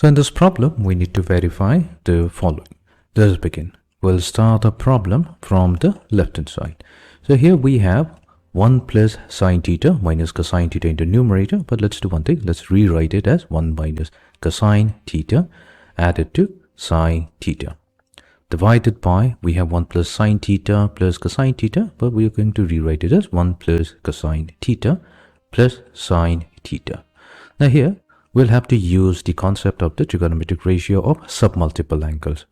So in this problem, we need to verify the following. Let us begin. We'll start a problem from the left hand side. So here we have 1 plus sine theta minus cosine theta in the numerator. But let's do one thing. Let's rewrite it as 1 minus cosine theta added to sine theta. Divided by, we have 1 plus sine theta plus cosine theta. But we are going to rewrite it as 1 plus cosine theta plus sine theta. Now here, we'll have to use the concept of the trigonometric ratio of submultiple angles.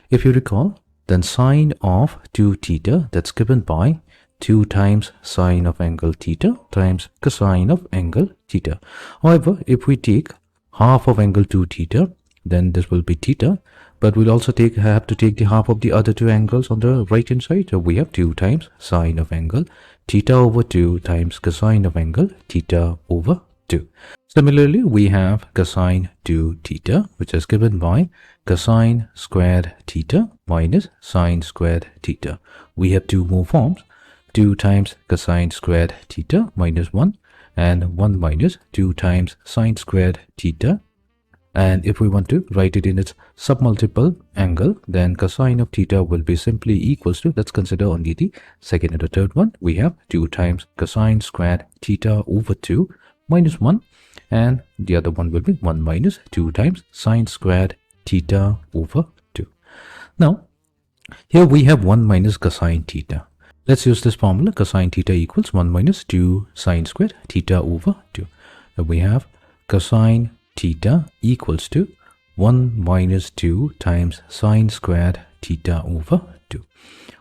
If you recall, then sine of 2 theta, that's given by 2 times sine of angle theta times cosine of angle theta. However, if we take half of angle 2 theta, then this will be theta, but we'll also have to take the half of the other two angles on the right hand side. So we have 2 times sine of angle theta over 2 times cosine of angle theta over 2. Similarly, we have cosine 2 theta, which is given by cosine squared theta minus sine squared theta. We have 2 more forms, 2 times cosine squared theta minus 1 and 1 minus 2 times sine squared theta. And if we want to write it in its submultiple angle, then cosine of theta will be simply equals to, let's consider only the second and the third one. We have 2 times cosine squared theta over 2 minus 1, and the other one will be 1 minus 2 times sine squared theta over 2. Now, here we have 1 minus cosine theta. Let's use this formula. Cosine theta equals 1 minus 2 sine squared theta over 2. So we have cosine theta equals to 1 minus 2 times sine squared theta over 2.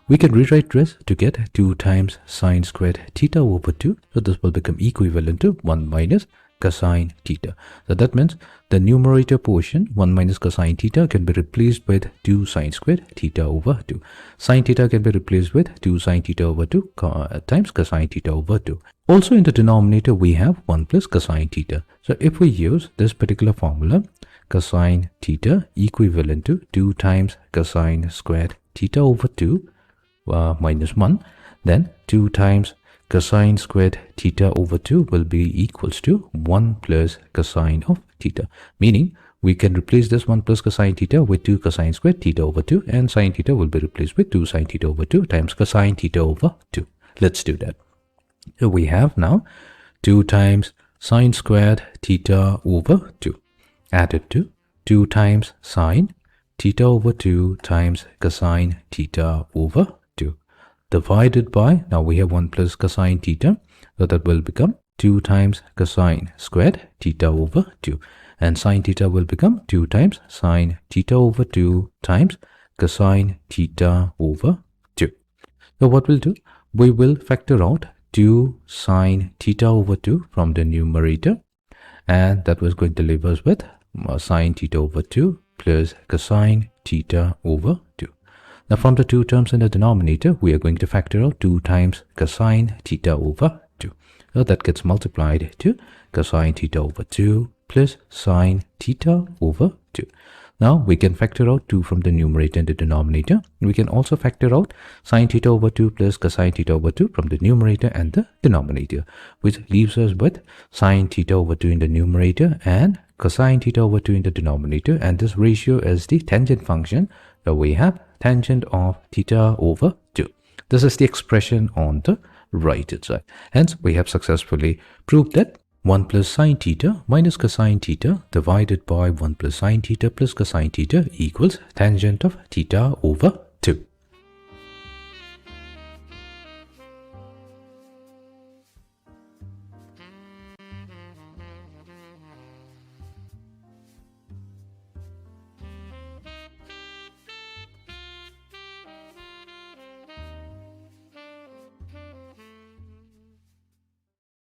We can rewrite this to get 2 times sine squared theta over 2. So this will become equivalent to 1 minus cosine theta. So that means the numerator portion 1 minus cosine theta can be replaced with 2 sine squared theta over 2. Sine theta can be replaced with 2 sine theta over 2 times cosine theta over 2. Also in the denominator we have 1 plus cosine theta. So if we use this particular formula, cosine theta equivalent to 2 times cosine squared theta over 2 minus 1, then 2 times cosine squared theta over 2 will be equals to 1 plus cosine of theta. Meaning, we can replace this 1 plus cosine theta with 2 cosine squared theta over 2, and sine theta will be replaced with 2 sine theta over 2 times cosine theta over 2. Let's do that. So we have now 2 times sine squared theta over 2 added to 2 times sine theta over 2 times cosine theta over 2 divided by, now we have 1 plus cosine theta, so that will become 2 times cosine squared theta over 2, and sine theta will become 2 times sine theta over 2 times cosine theta over 2. So what we'll do, we will factor out 2 sine theta over 2 from the numerator, and that was going to leave us with sine theta over 2 plus cosine theta over 2. Now from the 2 terms in the denominator, we are going to factor out 2 times cosine theta over 2. So that gets multiplied to cosine theta over 2 plus sine theta over 2. Now we can factor out 2 from the numerator and the denominator. We can also factor out sine theta over 2 plus cosine theta over 2 from the numerator and the denominator, which leaves us with sine theta over 2 in the numerator and cosine theta over 2 in the denominator, and this ratio is the tangent function. So we have tangent of theta over 2. This is the expression on the right hand side. Hence, we have successfully proved that 1 plus sine theta minus cosine theta divided by 1 plus sine theta plus cosine theta equals tangent of theta over